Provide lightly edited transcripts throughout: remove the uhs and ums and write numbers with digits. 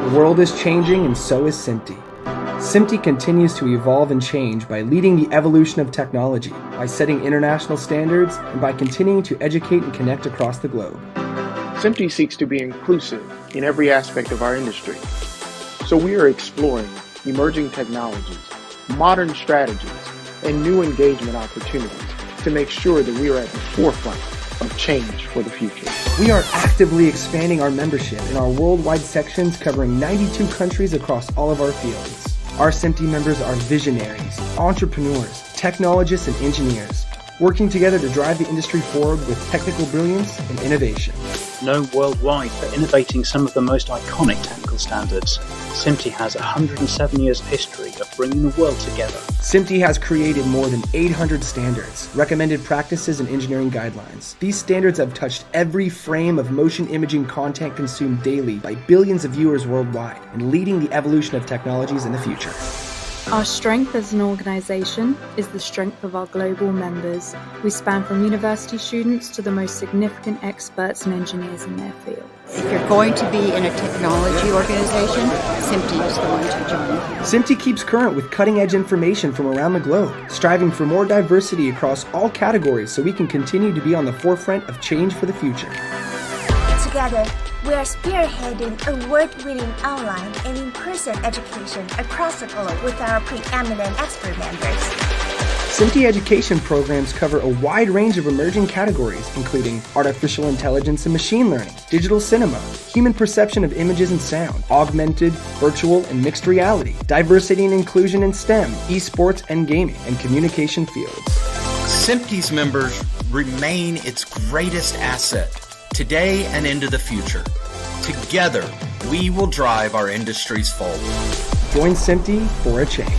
The world is changing, and so is SMPTE. SMPTE continues to evolve and change by leading the evolution of technology, by setting international standards, and by continuing to educate and connect across the globe. SMPTE seeks to be inclusive in every aspect of our industry. So we are exploring emerging technologies, modern strategies, and new engagement opportunities to make sure that we are at the forefront of change for the future. We are actively expanding our membership in our worldwide sections covering 92 countries across all of our fields. Our SMPTE members are visionaries, entrepreneurs, technologists, and engineers, working together to drive the industry forward with technical brilliance and innovation. Known worldwide for innovating some of the most iconic technical standards, SMPTE has 107 years of history of bringing the world together. SMPTE has created more than 800 standards, recommended practices, and engineering guidelines. These standards have touched every frame of motion imaging content consumed daily by billions of viewers worldwide and leading the evolution of technologies in the future. Our strength as an organisation is the strength of our global members. We span from university students to the most significant experts and engineers in their field. If you're going to be in a technology organisation, SMPTE is the one to join. SMPTE keeps current with cutting-edge information from around the globe, striving for more diversity across all categories so we can continue to be on the forefront of change for the future. Together, we are spearheading award-winning online and in-person education across the globe with our preeminent expert members. SMPTE education programs cover a wide range of emerging categories, including artificial intelligence and machine learning, digital cinema, human perception of images and sound, augmented, virtual, and mixed reality, diversity and inclusion in STEM, esports and gaming, and communication fields. SMPTE's members remain its greatest asset today and into the future. Together, we will drive our industries forward. Join SMPTE for a change.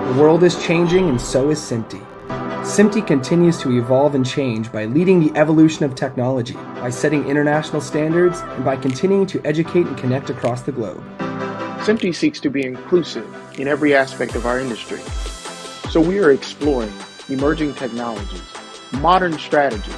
The world is changing, and so is SMPTE. SMPTE continues to evolve and change by leading the evolution of technology, by setting international standards, and by continuing to educate and connect across the globe. SMPTE seeks to be inclusive in every aspect of our industry. So we are exploring emerging technologies, modern strategies,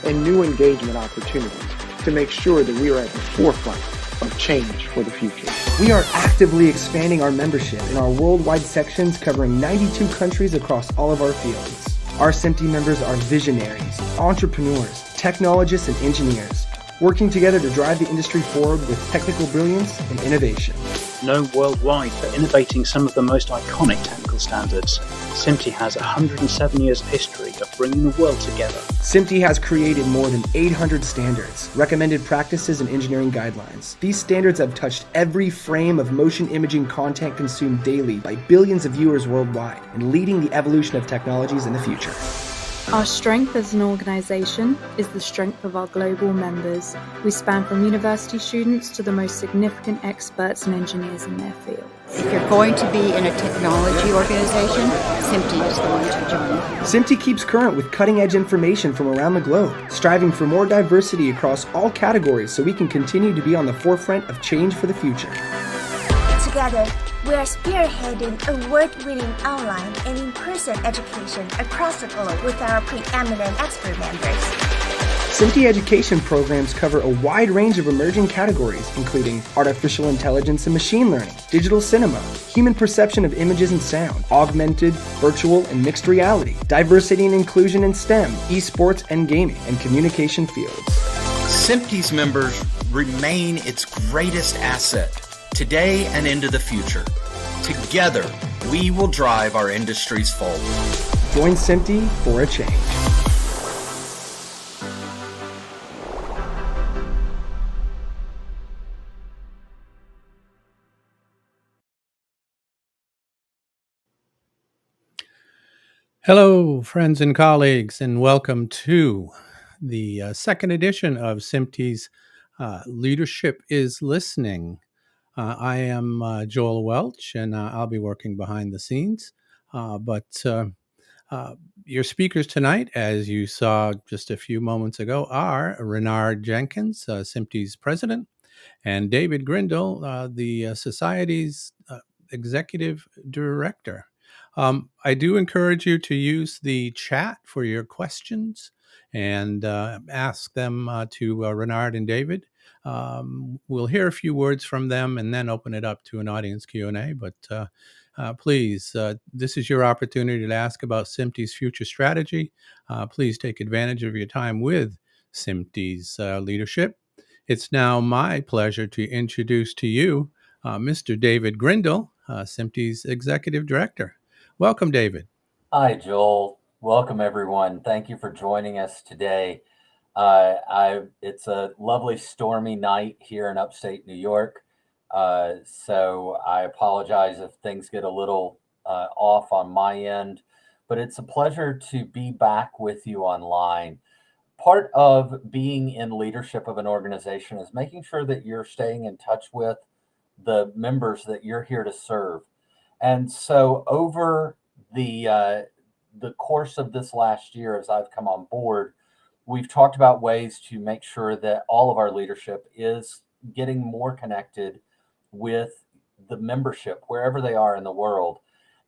and new engagement opportunities to make sure that we are at the forefront of change for the future. We are actively expanding our membership in our worldwide sections covering 92 countries across all of our fields. Our SMPTE members are visionaries, entrepreneurs, technologists, and engineers, working together to drive the industry forward with technical brilliance and innovation. Known worldwide for innovating some of the most iconic technical standards, SMPTE has 107 years of history of bringing the world together. SMPTE has created more than 800 standards, recommended practices, and engineering guidelines. These standards have touched every frame of motion imaging content consumed daily by billions of viewers worldwide and leading the evolution of technologies in the future. Our strength as an organisation is the strength of our global members. We span from university students to the most significant experts and engineers in their field. If you're going to be in a technology organisation, SMPTE is the one to join. SMPTE keeps current with cutting-edge information from around the globe, striving for more diversity across all categories so we can continue to be on the forefront of change for the future. Together, we are spearheading award-winning online and in-person education across the globe with our preeminent expert members. SMPTE education programs cover a wide range of emerging categories, including artificial intelligence and machine learning, digital cinema, human perception of images and sound, augmented, virtual, and mixed reality, diversity and inclusion in STEM, esports and gaming, and communication fields. SMPTE's members remain its greatest asset today and into the future. Together, we will drive our industries forward. Join SMPTE for a change. Hello, friends and colleagues, and welcome to the second edition of SMPTE's Leadership is Listening. I am Joel Welch, and I'll be working behind the scenes. But your speakers tonight, as you saw just a few moments ago, are Renard Jenkins, SMPTE's president, and David Grindle, the Society's executive director. I do encourage you to use the chat for your questions and ask them to Renard and David. We'll hear a few words from them and then open it up to an audience Q&A. But please, this is your opportunity to ask about SMPTE's future strategy. Please take advantage of your time with SMPTE's leadership. It's now my pleasure to introduce to you Mr. David Grindle, SMPTE's Executive Director. Welcome, David. Hi, Joel. Welcome, everyone. Thank you for joining us today. It's a lovely stormy night here in upstate New York, so I apologize if things get a little off on my end, but it's a pleasure to be back with you online. Part of being in leadership of an organization is making sure that you're staying in touch with the members that you're here to serve. And so over the course of this last year, as I've come on board, we've talked about ways to make sure that all of our leadership is getting more connected with the membership wherever they are in the world.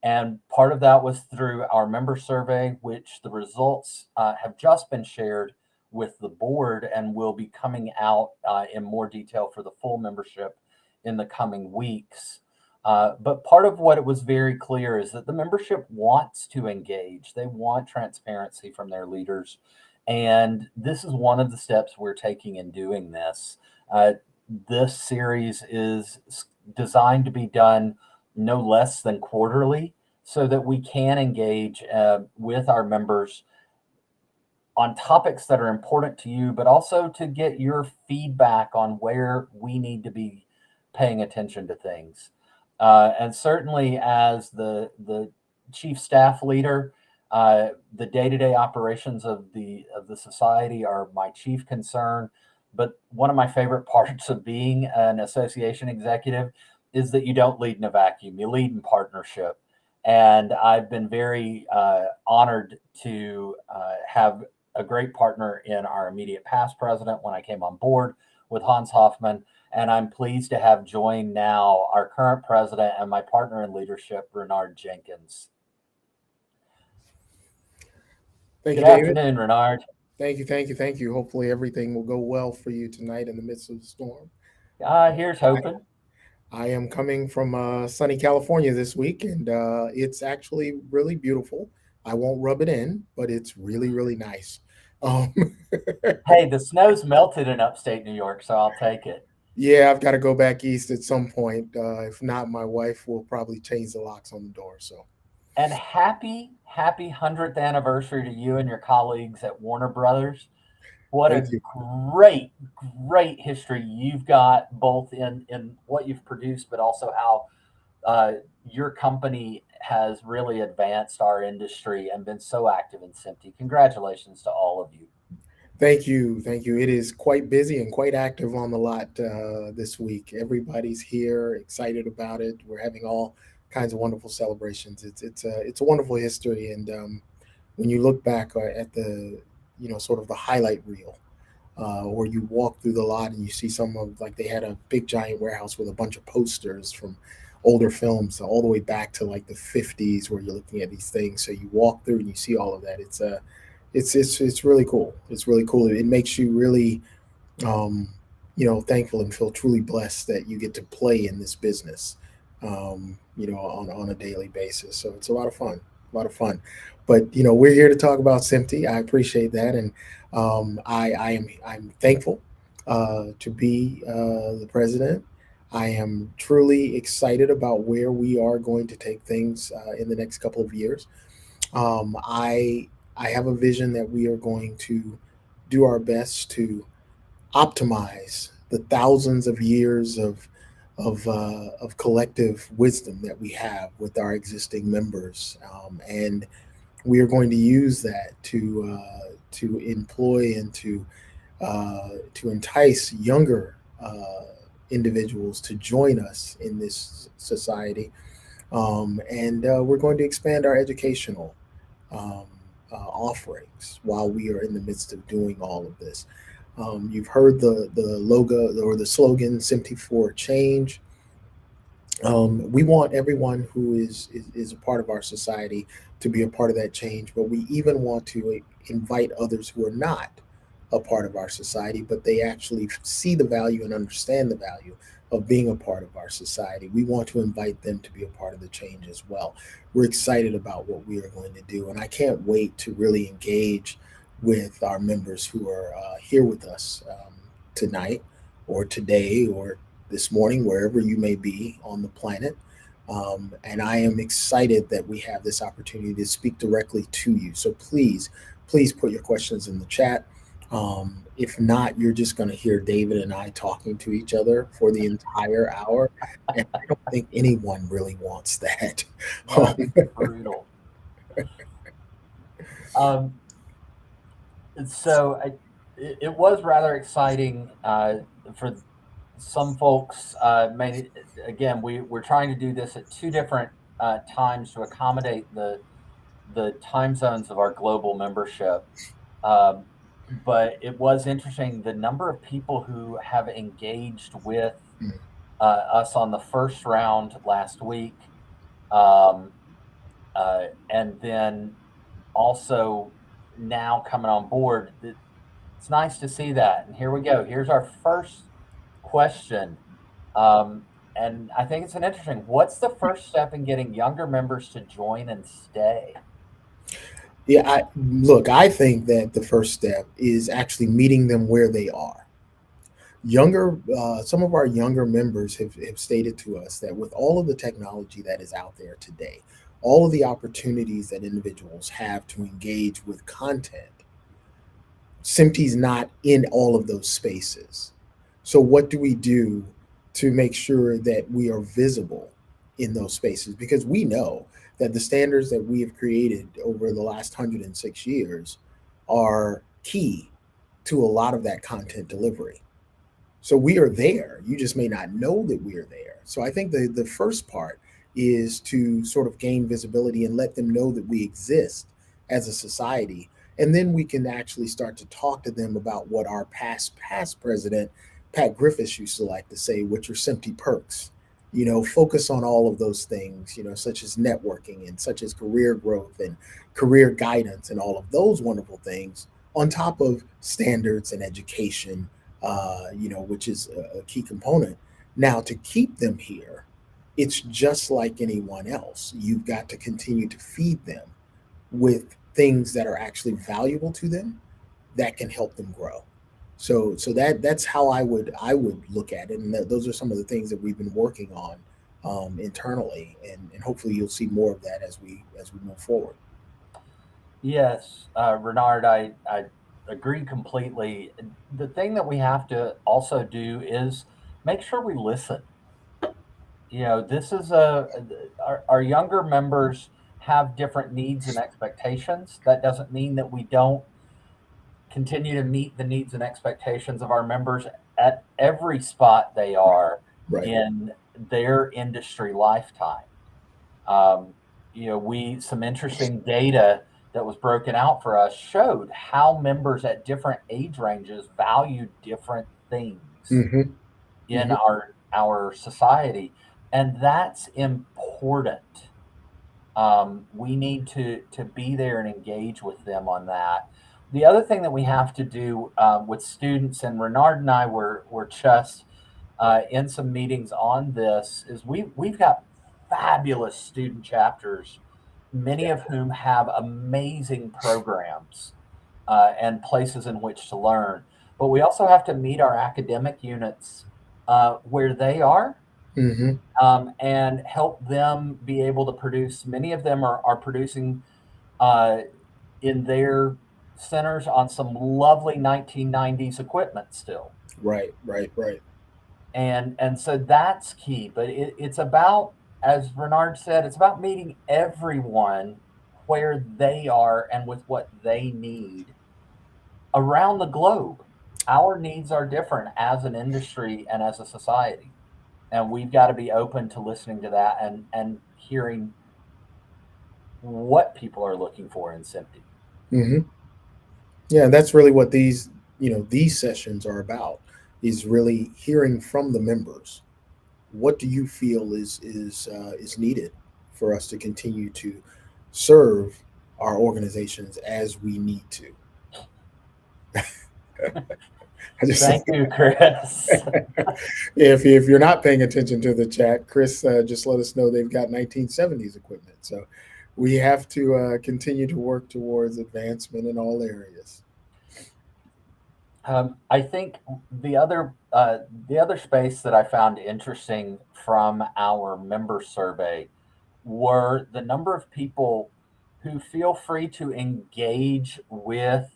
And part of that was through our member survey, which the results have just been shared with the board and will be coming out in more detail for the full membership in the coming weeks. But part of what it was very clear is that the membership wants to engage. They want transparency from their leaders. And this is one of the steps we're taking in doing this. This series is designed to be done no less than quarterly so that we can engage with our members on topics that are important to you, but also to get your feedback on where we need to be paying attention to things. And certainly as the chief staff leader, the day-to-day operations of the society are my chief concern. But one of my favorite parts of being an association executive is that you don't lead in a vacuum. You lead in partnership. And I've been very honored to have a great partner in our immediate past president when I came on board with Hans Hoffman. And I'm pleased to have joined now our current president and my partner in leadership, Renard Jenkins. Thank you, Good David. afternoon, Renard. Thank you. Hopefully everything will go well for you tonight in the midst of the storm. Here's hoping. I am coming from sunny California this week, and it's actually really beautiful. I won't rub it in, but it's really, really nice. Hey, the snow's melted in upstate New York, so I'll take it. Yeah, I've got to go back east at some point. If not, my wife will probably change the locks on the door. So, and happy 100th anniversary to you and your colleagues at Warner Brothers. What Thank a you. great history you've got, both in what you've produced, but also how your company has really advanced our industry and been so active in SMPTE. Congratulations to all of you. Thank you. It is quite busy and quite active on the lot this week. Everybody's here, excited about it. We're having all kinds of wonderful celebrations. It's a wonderful history, and when you look back at the sort of the highlight reel, where you walk through the lot and you see some of, like, they had a big giant warehouse with a bunch of posters from older films all the way back to like the 50s, where you're looking at these things. So you walk through and you see all of that. It's really cool. It's really cool. It makes you really, thankful and feel truly blessed that you get to play in this business, on a daily basis. So it's a lot of fun. But we're here to talk about SMPTE. I appreciate that, and I'm thankful to be the president. I am truly excited about where we are going to take things in the next couple of years. I have a vision that we are going to do our best to optimize the thousands of years of collective wisdom that we have with our existing members, and we are going to use that to employ and to entice younger individuals to join us in this society. And we're going to expand our educational um, offerings while we are in the midst of doing all of this. You've heard the logo or the slogan "SMPTE for Change." We want everyone who is a part of our society to be a part of that change, but we even want to invite others who are not a part of our society, but they actually see the value and understand the value of being a part of our society. We want to invite them to be a part of the change as well. We're excited about what we are going to do, and I can't wait to really engage with our members who are here with us tonight or today or this morning, wherever you may be on the planet. And I am excited that we have this opportunity to speak directly to you. So please put your questions in the chat. If not, you're just going to hear David and I talking to each other for the entire hour. And I don't think anyone really wants that. Brutal. So it was rather exciting for some folks. Again, we're trying to do this at two different times to accommodate the time zones of our global membership. But it was interesting the number of people who have engaged with us on the first round last week, and then also now coming on board. It's nice to see that. And here we go. Here's our first question. And I think it's an interesting, what's the first step in getting younger members to join and stay? Yeah, I think that the first step is actually meeting them where they are. Some of our younger members have stated to us that with all of the technology that is out there today, all of the opportunities that individuals have to engage with content, SMPTE's not in all of those spaces. So what do we do to make sure that we are visible in those spaces? Because we know that the standards that we have created over the last 106 years are key to a lot of that content delivery. So we are there. You just may not know that we are there. So I think the first part is to sort of gain visibility and let them know that we exist as a society. And then we can actually start to talk to them about what our past president, Pat Griffiths, used to like to say, which are SMPTE perks. Focus on all of those things, such as networking and such as career growth and career guidance and all of those wonderful things on top of standards and education, which is a key component. Now, to keep them here, it's just like anyone else. You've got to continue to feed them with things that are actually valuable to them that can help them grow. So that's how I would look at it, and those are some of the things that we've been working on internally, and hopefully you'll see more of that as we move forward. Yes, Renard, I agree completely. The thing that we have to also do is make sure we listen. This is our younger members have different needs and expectations. That doesn't mean that we don't continue to meet the needs and expectations of our members at every spot they are in their industry lifetime. Some interesting data that was broken out for us showed how members at different age ranges value different things in our society, and that's important. We need to be there and engage with them on that. The other thing that we have to do with students, and Renard and I were just in some meetings on this, is we've got fabulous student chapters, many of whom have amazing programs and places in which to learn. But we also have to meet our academic units where they are. And help them be able to produce. Many of them are producing in their centers on some lovely 1990s equipment still. Right. And so that's key. But it's about, as Renard said, it's about meeting everyone where they are and with what they need around the globe. Our needs are different as an industry and as a society. And we've got to be open to listening to that and hearing what people are looking for in SMPTE. Hmm. Yeah, that's really what these sessions are about, is really hearing from the members. What do you feel is needed for us to continue to serve our organizations as we need to? I just Thank you, Chris. if you're not paying attention to the chat, Chris just let us know they've got 1970s equipment. So we have to continue to work towards advancement in all areas. I think the other space that I found interesting from our member survey were the number of people who feel free to engage with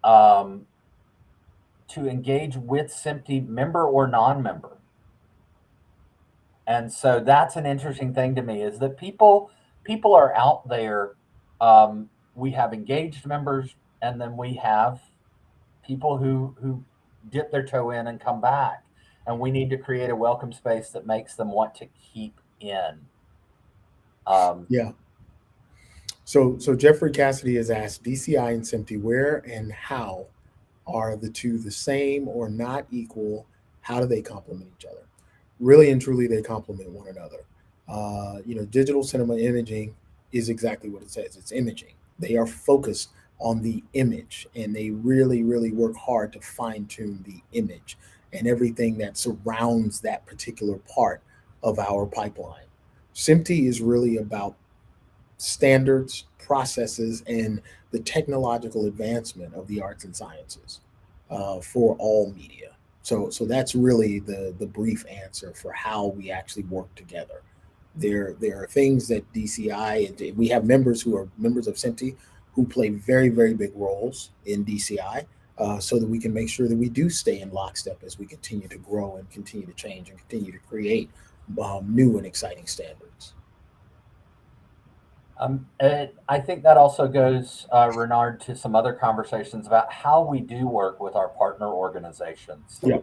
SMPTE, member or non-member. And so that's an interesting thing to me, is that people are out there. We have engaged members, and then we have people who dip their toe in and come back. And we need to create a welcome space that makes them want to keep in. Yeah. So Jeffrey Cassidy has asked, DCI and SMPTE, where and how are the two the same or not equal? How do they complement each other? Really and truly, they complement one another. Digital cinema imaging is exactly what it says. It's imaging. They are focused on the image, and they really, really work hard to fine tune the image and everything that surrounds that particular part of our pipeline. SMPTE is really about standards, processes, and the technological advancement of the arts and sciences for all media. So that's really the brief answer for how we actually work together. There are things that DCI, and we have members who are members of SMPTE who play very, very big roles in DCI, so that we can make sure that we do stay in lockstep as we continue to grow and continue to change and continue to create new and exciting standards. I think that also goes, Renard, to some other conversations about how we do work with our partner organizations. Yeah.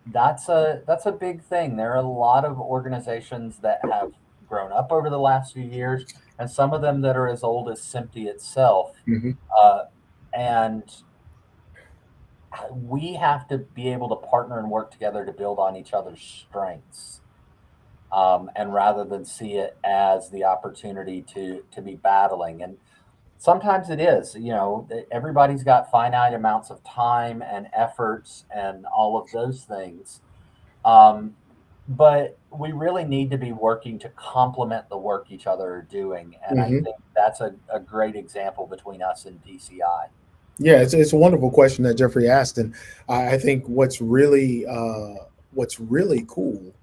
That's a big thing. There are a lot of organizations that have grown up over the last few years, and some of them that are as old as SMPTE itself. Mm-hmm. And we have to be able to partner and work together to build on each other's strengths. And rather than see it as the opportunity to be battling. And sometimes it is, everybody's got finite amounts of time and efforts and all of those things. But we really need to be working to complement the work each other are doing. And I think that's a great example between us and DCI. Yeah, it's a wonderful question that Jeffrey asked. And I think what's really cool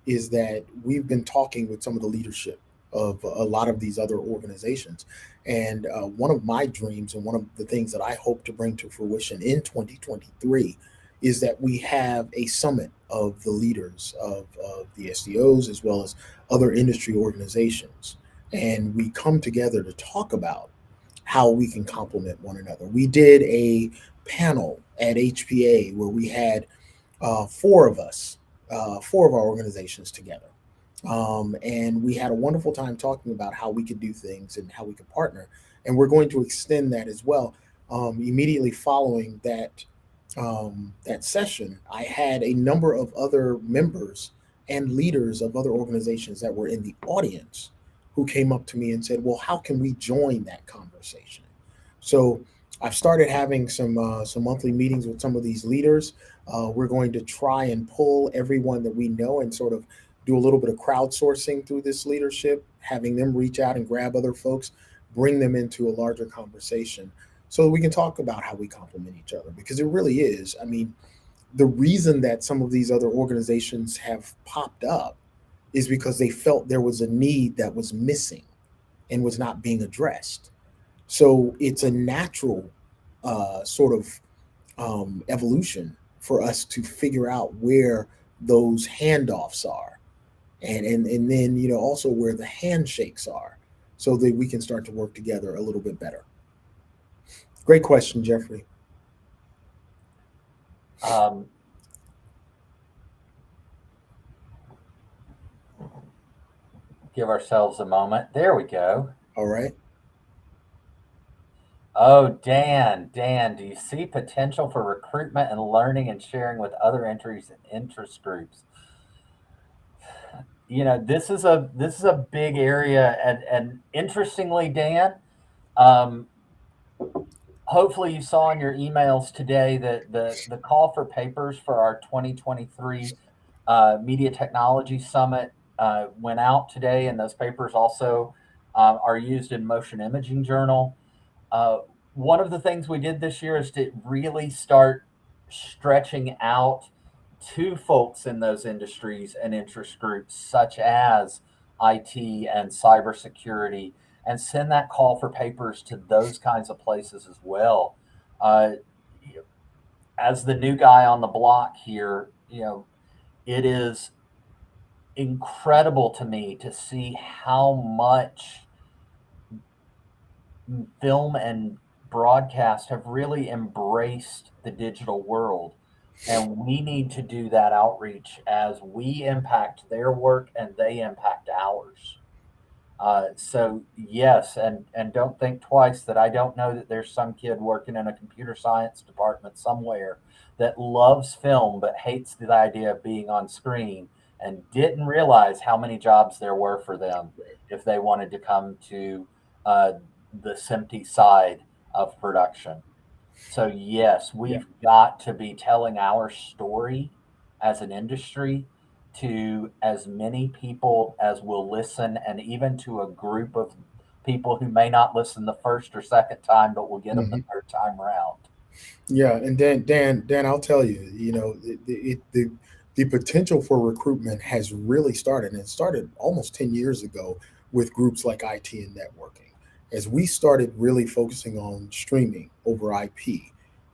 is that we've been talking with some of the leadership of a lot of these other organizations. And one of my dreams and one of the things that I hope to bring to fruition in 2023 is that we have a summit of the leaders of the SDOs as well as other industry organizations. And we come together to talk about how we can complement one another. We did a panel at HPA where we had four of our organizations together. And we had a wonderful time talking about how we could do things and how we could partner. And we're going to extend that as well. Immediately following that session, I had a number of other members and leaders of other organizations that were in the audience who came up to me and said, well, how can we join that conversation? So I've started having some monthly meetings with some of these leaders. We're going to try and pull everyone that we know and sort of do a little bit of crowdsourcing through this leadership, having them reach out and grab other folks, bring them into a larger conversation so that we can talk about how we complement each other. Because it really is. I mean, the reason that some of these other organizations have popped up is because they felt there was a need that was missing and was not being addressed. So it's a natural evolution for us to figure out where those handoffs are and then also where the handshakes are, so that we can start to work together a little bit better. Great question, Jeffrey. Give ourselves a moment. There we go. All right. Oh, Dan, do you see potential for recruitment and learning and sharing with other entries and interest groups? You know, this is a big area, and interestingly, Dan, hopefully you saw in your emails today that the call for papers for our 2023 Media Technology Summit went out today, and those papers also are used in Motion Imaging Journal. One of the things we did this year is to really start stretching out to folks in those industries and interest groups, such as IT and cybersecurity, and send that call for papers to those kinds of places as well. As the new guy on the block here, it is incredible to me to see how much film and broadcast have really embraced the digital world. And we need to do that outreach as we impact their work and they impact ours. So yes, and don't think twice that I don't know that there's some kid working in a computer science department somewhere that loves film but hates the idea of being on screen and didn't realize how many jobs there were for them if they wanted to come to the SMPTE side of production. So yes, we've got to be telling our story as an industry to as many people as will listen, and even to a group of people who may not listen the first or second time, but will get them the third time around. Yeah, and Dan, I'll tell you, the potential for recruitment has really started, and it started almost 10 years ago with groups like IT and networking. As we started really focusing on streaming over IP,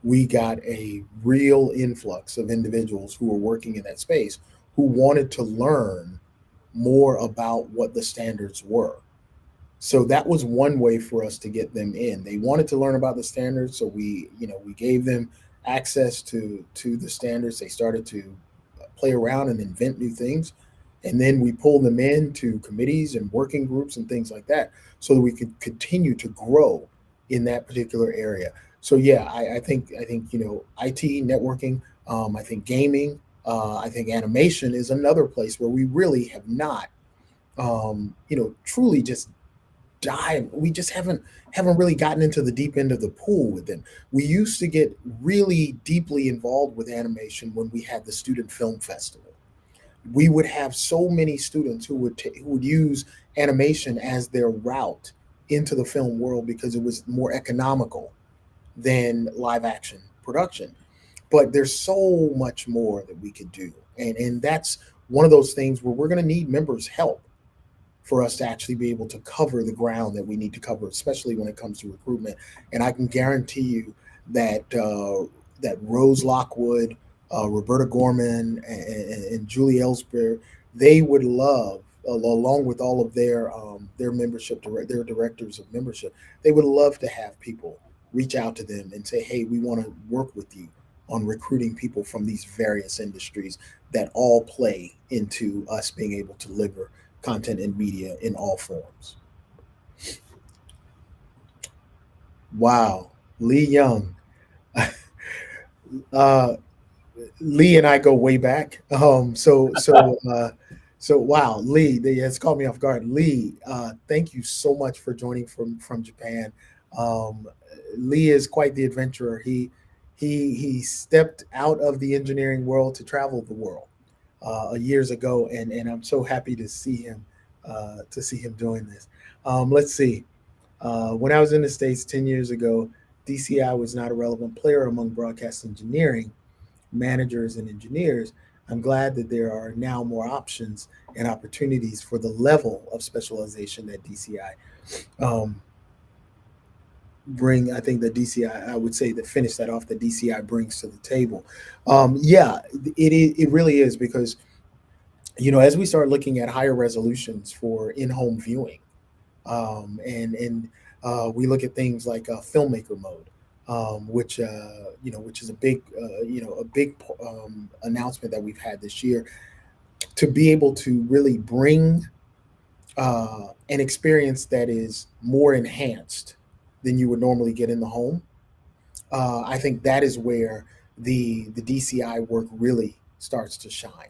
we got a real influx of individuals who were working in that space who wanted to learn more about what the standards were. So that was one way for us to get them in. They wanted to learn about the standards, so we gave them access to the standards. They started to play around and invent new things. And then we pulled them into committees and working groups and things like that so that we could continue to grow in that particular area. So yeah, I think IT, networking, I think gaming, I think animation is another place where we really have not, truly just dive. We just haven't really gotten into the deep end of the pool with them. We used to get really deeply involved with animation when we had the Student Film Festival. We would have so many students who would use animation as their route into the film world because it was more economical than live action production. But there's so much more that we could do. And that's one of those things where we're going to need members' help for us to actually be able to cover the ground that we need to cover, especially when it comes to recruitment. And I can guarantee you that that Rose Lockwood, Roberta Gorman, and Julie Ellsbury, they would love, along with all of their membership, their directors of membership, they would love to have people reach out to them and say, hey, we want to work with you on recruiting people from these various industries that all play into us being able to deliver content and media in all forms. Wow, Lee Young. Lee and I go way back. So wow, Lee, it's caught me off guard. Lee, thank you so much for joining from Japan. Lee is quite the adventurer. He stepped out of the engineering world to travel the world years ago, and I'm so happy to see him doing this. Let's see. When I was in the States 10 years ago, DCI was not a relevant player among broadcast engineering managers and engineers. I'm glad that there are now more options and opportunities for the level of specialization that DCI bring. I think that DCI, I would say, to finish that off, that DCI brings to the table. It really is, because as we start looking at higher resolutions for in-home viewing, And we look at things like filmmaker mode, which which is a big announcement that we've had this year, to be able to really bring an experience that is more enhanced than you would normally get in the home. I think that is where the DCI work really starts to shine.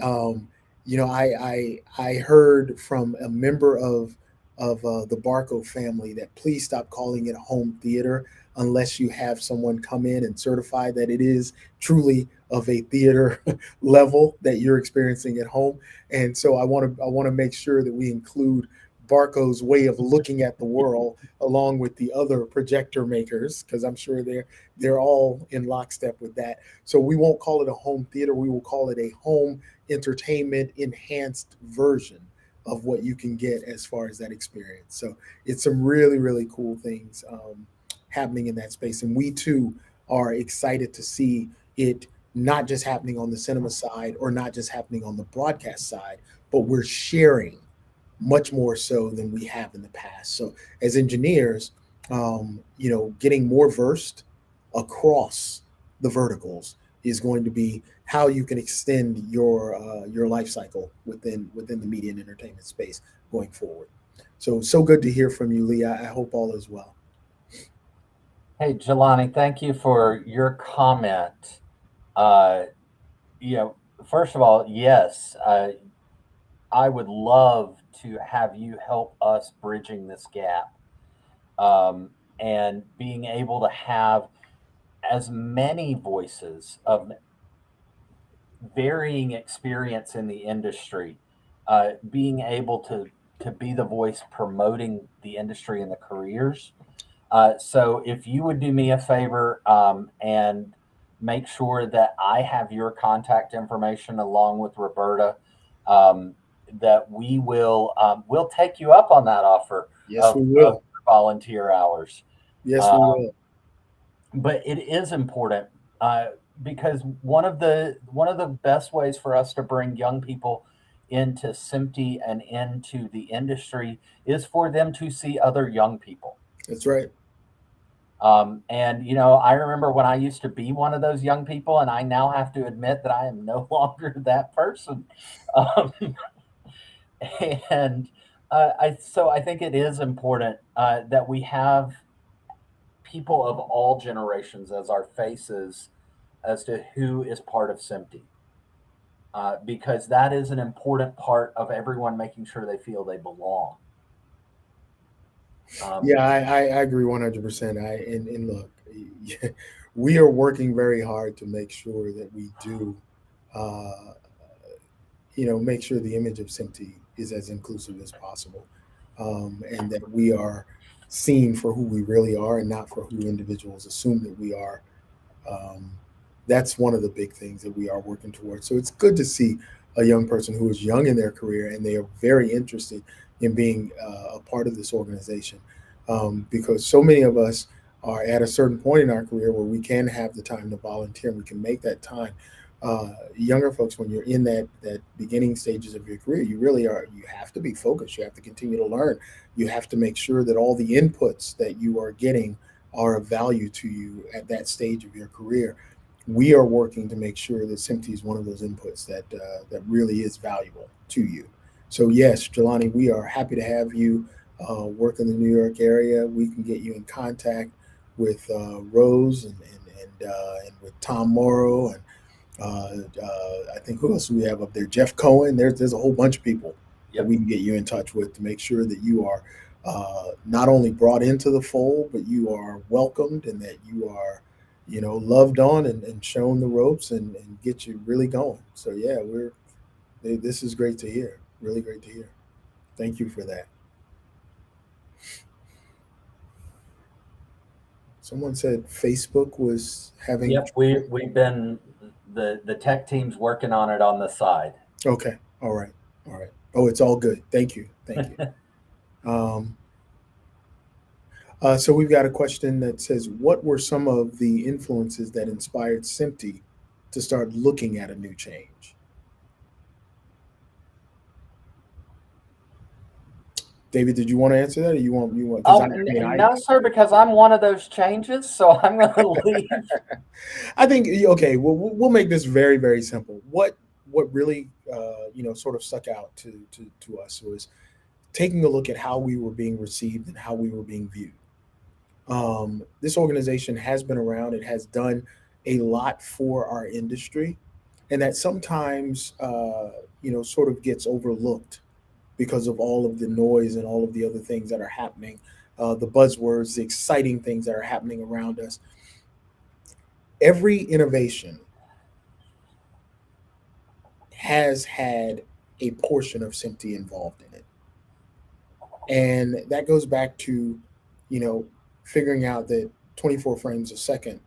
Um, I heard from a member of the Barco family that please stop calling it home theater unless you have someone come in and certify that it is truly of a theater level that you're experiencing at home. And so I want to make sure that we include Barco's way of looking at the world along with the other projector makers, because I'm sure they're all in lockstep with that. So we won't call it a home theater. We will call it a home entertainment enhanced version of what you can get as far as that experience. So it's some really, really cool things happening in that space. And we too are excited to see it not just happening on the cinema side or not just happening on the broadcast side, but we're sharing much more so than we have in the past. So as engineers, getting more versed across the verticals is going to be how you can extend your life cycle within the media and entertainment space going forward. So good to hear from you, Lee. I hope all is well. Hey, Jelani, thank you for your comment. Uh, First of all, yes, I would love to have you help us bridging this gap, and being able to have as many voices of varying experience in the industry, being able to be the voice promoting the industry and the careers. So if you would do me a favor, and make sure that I have your contact information along with Roberta, that we'll take you up on that offer. Yes, we Of will. volunteer hours. Yes, we will. But it is important, because one of the best ways for us to bring young people into SMPTE and into the industry is for them to see other young people. That's right. And I remember when I used to be one of those young people, and I now have to admit that I am no longer that person. Um, and I think it is important that we have people of all generations as our faces as to who is part of SMPTE, because that is an important part of everyone making sure they feel they belong. Yeah, I agree 100%. And look, we are working very hard to make sure that we do, uh, make sure the image of SMPTE is as inclusive as possible, and that we are seen for who we really are and not for who individuals assume that we are. Um, that's one of the big things that we are working towards. So it's good to see a young person who is young in their career and they are very interested in being a part of this organization, because so many of us are at a certain point in our career where we can have the time to volunteer and we can make that time. Younger folks, when you're in that beginning stages of your career, you really are. You have to be focused. You have to continue to learn. You have to make sure that all the inputs that you are getting are of value to you at that stage of your career. We are working to make sure that SMPTE is one of those inputs that really is valuable to you. So yes, Jelani, we are happy to have you work in the New York area. We can get you in contact with Rose and with Tom Morrow and I think who else do we have up there? Jeff Cohen. There's a whole bunch of people that we can get you in touch with to make sure that you are not only brought into the fold, but you are welcomed and that you are, loved on and shown the ropes and get you really going. So yeah, this is great to hear. Really great to hear. Thank you for that. Someone said Facebook was having. Yep, we've been the tech team's working on it on the side. Okay. All right. Oh, it's all good. Thank you. So we've got a question that says, what were some of the influences that inspired SMPTE to start looking at a new change? David, did you want to answer that, or you want? Oh, Because no, sir, because I'm one of those changes, so I'm going to leave. I think okay. We'll make this very very simple. What really sort of stuck out to us was taking a look at how we were being received and how we were being viewed. This organization has been around. It has done a lot for our industry, and that sometimes sort of gets overlooked because of all of the noise and all of the other things that are happening, the buzzwords, the exciting things that are happening around us. Every innovation has had a portion of SMPTE involved in it. And that goes back to, figuring out that 24 frames a second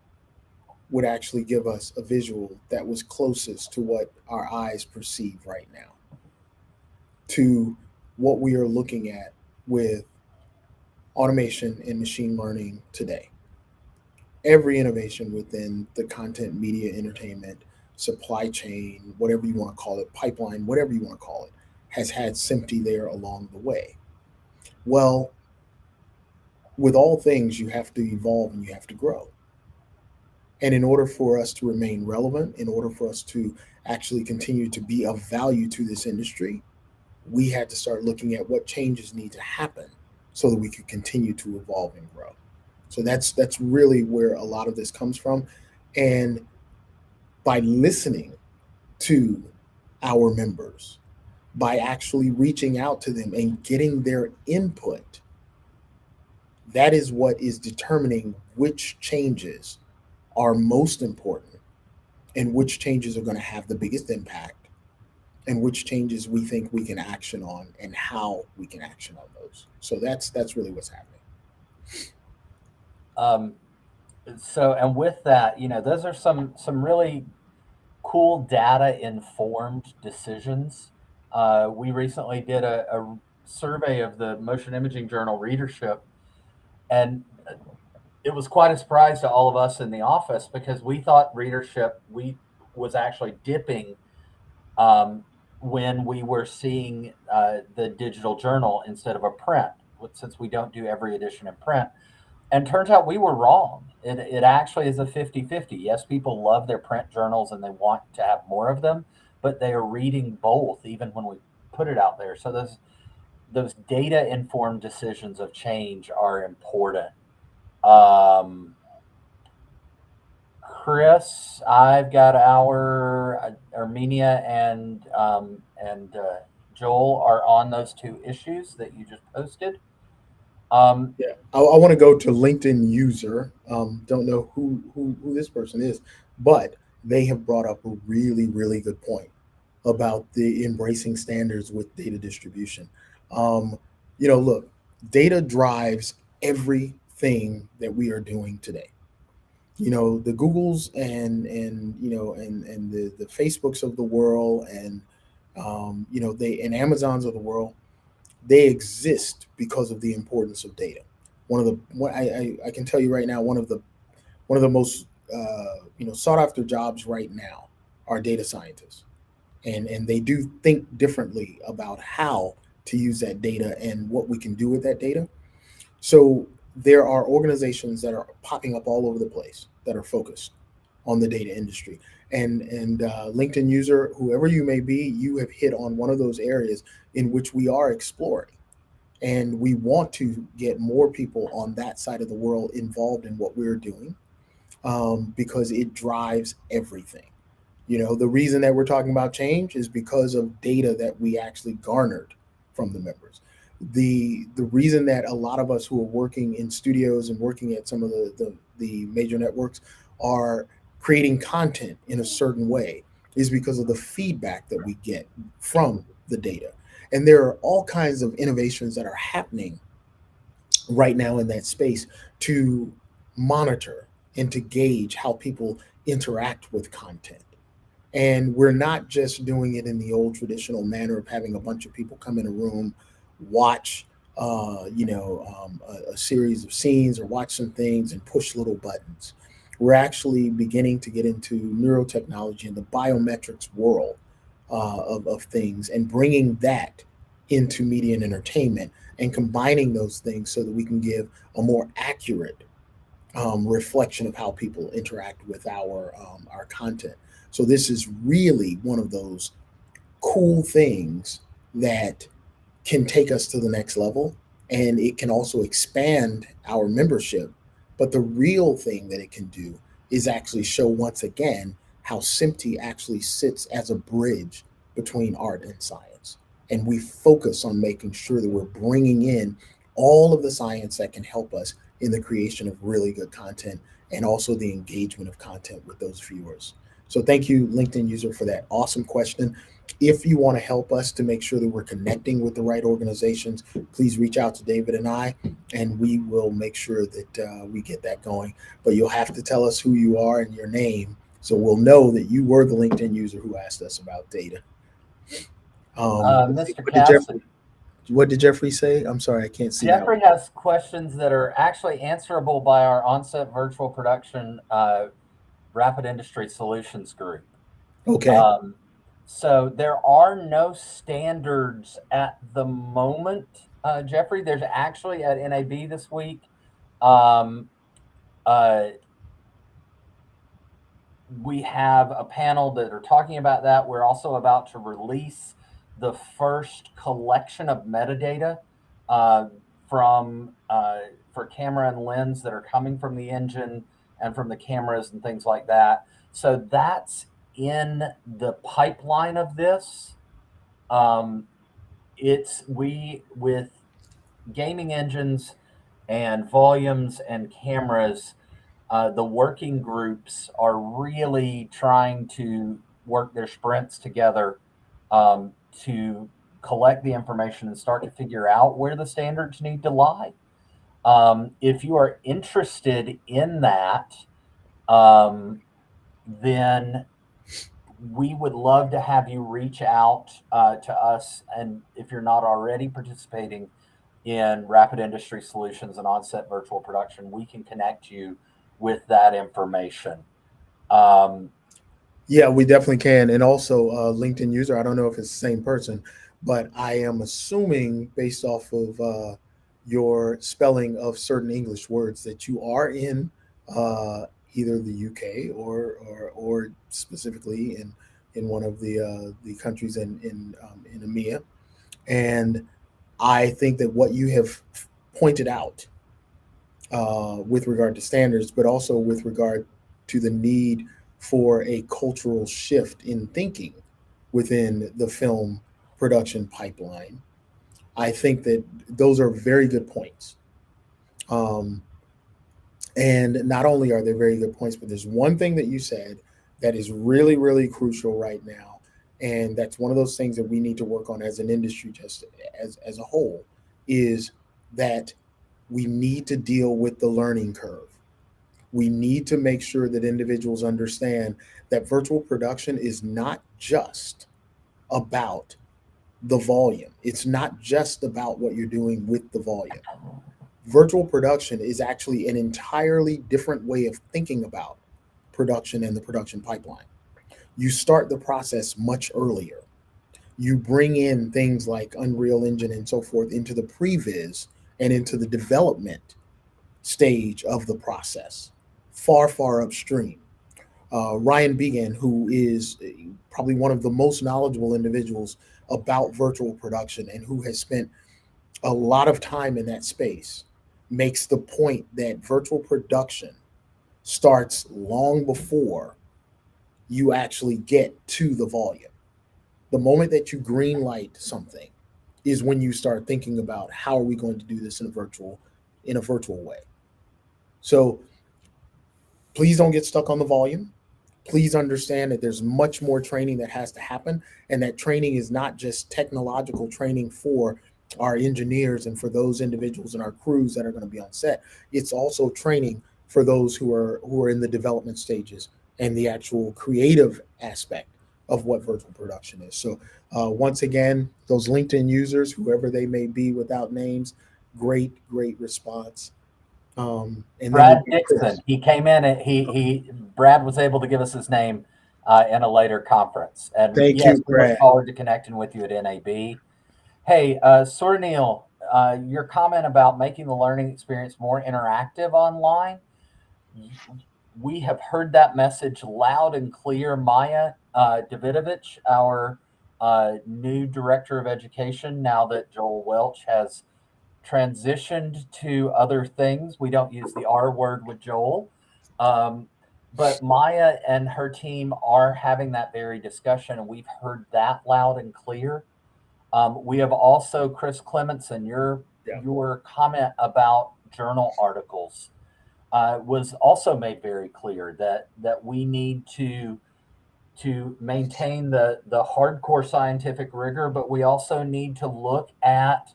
would actually give us a visual that was closest to what our eyes perceive right now, to what we are looking at with automation and machine learning today. Every innovation within the content, media, entertainment, supply chain, whatever you want to call it, pipeline, whatever you want to call it, has had SMPTE there along the way. Well, with all things, you have to evolve and you have to grow. And in order for us to remain relevant, in order for us to actually continue to be of value to this industry, we had to start looking at what changes need to happen so that we could continue to evolve and grow. So that's really where a lot of this comes from. And by listening to our members, by actually reaching out to them and getting their input, that is what is determining which changes are most important and which changes are going to have the biggest impact and which changes we think we can action on and how we can action on those. So that's really what's happening. And with that, those are some really cool data informed decisions. We recently did a survey of the motion imaging journal readership, and it was quite a surprise to all of us in the office because we thought readership was actually dipping when we were seeing the digital journal instead of a print, since we don't do every edition in print. And turns out we were wrong. It actually is a 50-50. Yes, people love their print journals and they want to have more of them, but they are reading both even when we put it out there. So those data-informed decisions of change are important. Chris, I've got Armenia and Joel are on those two issues that you just posted. Yeah, I want to go to LinkedIn user. Don't know who this person is, but they have brought up a really, really good point about the embracing standards with data distribution. Look, data drives everything that we are doing today. The Googles and the Facebooks of the world and and Amazons of the world, they exist because of the importance of data. I can tell you right now, one of the most sought after jobs right now are data scientists, and they do think differently about how to use that data and what we can do with that data. So there are organizations that are popping up all over the place that are focused on the data industry. And LinkedIn user, whoever you may be, you have hit on one of those areas in which we are exploring. And we want to get more people on that side of the world involved in what we're doing because it drives everything. The reason that we're talking about change is because of data that we actually garnered from the members. The reason that a lot of us who are working in studios and working at some of the major networks are creating content in a certain way is because of the feedback that we get from the data. And there are all kinds of innovations that are happening right now in that space to monitor and to gauge how people interact with content. And we're not just doing it in the old traditional manner of having a bunch of people come in a room, watch a series of scenes or watch some things and push little buttons. We're actually beginning to get into neurotechnology and the biometrics world of things and bringing that into media and entertainment, and combining those things so that we can give a more accurate reflection of how people interact with our content. So this is really one of those cool things that can take us to the next level, and it can also expand our membership. But the real thing that it can do is actually show once again how SMPTE actually sits as a bridge between art and science. And we focus on making sure that we're bringing in all of the science that can help us in the creation of really good content and also the engagement of content with those viewers. So thank you, LinkedIn user, for that awesome question. If you want to help us to make sure that we're connecting with the right organizations, please reach out to David and I, and we will make sure that we get that going. But you'll have to tell us who you are and your name, so we'll know that you were the LinkedIn user who asked us about data. Mr. Cassidy. What did Jeffrey say? I'm sorry, I can't see. Jeffrey has questions that are actually answerable by our on-set virtual production Rapid Industry Solutions group. Okay. So there are no standards at the moment, Jeffrey. There's actually at NAB this week. We have a panel that are talking about that. We're also about to release the first collection of metadata for camera and lens that are coming from the engine and from the cameras and things like that. So that's in the pipeline of this. With gaming engines and volumes and cameras, the working groups are really trying to work their sprints together to collect the information and start to figure out where the standards need to lie. If you are interested in that, then we would love to have you reach out to us. And if you're not already participating in Rapid Industry Solutions and on-set virtual production, we can connect you with that information. Yeah, we definitely can. And also LinkedIn user, I don't know if it's the same person, but I am assuming based off of your spelling of certain English words that you are in either the UK or specifically in one of the countries in EMEA. And I think that what you have pointed out with regard to standards, but also with regard to the need for a cultural shift in thinking within the film production pipeline, I think that those are very good points. And not only are they very good points, but there's one thing that you said that is really, really crucial right now. And that's one of those things that we need to work on as an industry, just as a whole, is that we need to deal with the learning curve. We need to make sure that individuals understand that virtual production is not just about the volume. It's not just about what you're doing with the volume. Virtual production is actually an entirely different way of thinking about production and the production pipeline. You start the process much earlier. You bring in things like Unreal Engine and so forth into the previs and into the development stage of the process, far, far upstream. Ryan Began, who is probably one of the most knowledgeable individuals about virtual production and who has spent a lot of time in that space, makes the point that virtual production starts long before you actually get to the volume. The moment that you green light something is when you start thinking about how are we going to do this in a virtual way. So please don't get stuck on the volume. Please understand that there's much more training that has to happen, and that training is not just technological training for our engineers and for those individuals in our crews that are going to be on set. It's also training for those who are in the development stages and the actual creative aspect of what virtual production is. So once again, those LinkedIn users, whoever they may be without names, great response. And Brad Dixon, he came in and Brad was able to give us his name in a later conference. And Thank you, Brad. We look forward to connecting with you at NAB. Hey, Sorneil, your comment about making the learning experience more interactive online, we have heard that message loud and clear. Maya Davidovich, our new director of education, now that Joel Welch has transitioned to other things. We don't use the R word with Joel. But Maya and her team are having that very discussion, and we've heard that loud and clear. We have also, Chris Clementson, your comment about journal articles was also made very clear that we need to maintain the hardcore scientific rigor, but we also need to look at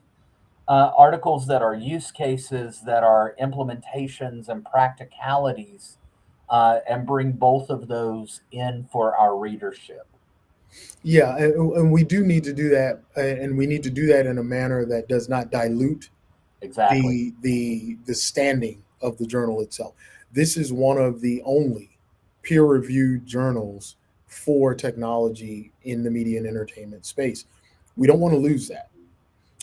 articles that are use cases, that are implementations and practicalities, and bring both of those in for our readership. Yeah, and we do need to do that, and we need to do that in a manner that does not dilute Exactly. the standing of the journal itself. This is one of the only peer-reviewed journals for technology in the media and entertainment space. We don't want to lose that,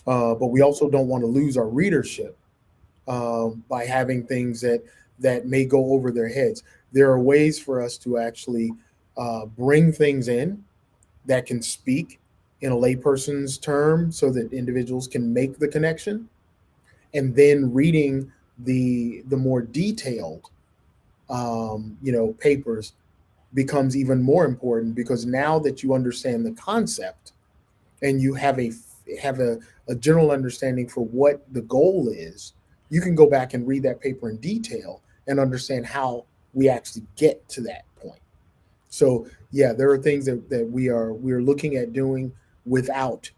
but we also don't want to lose our readership by having things that may go over their heads. There are ways for us to actually bring things in that can speak in a layperson's term so that individuals can make the connection, and then reading the more detailed papers becomes even more important, because now that you understand the concept and you have a general understanding for what the goal is, you can go back and read that paper in detail and understand how we actually get to that point. So yeah, there are things that we're looking at doing without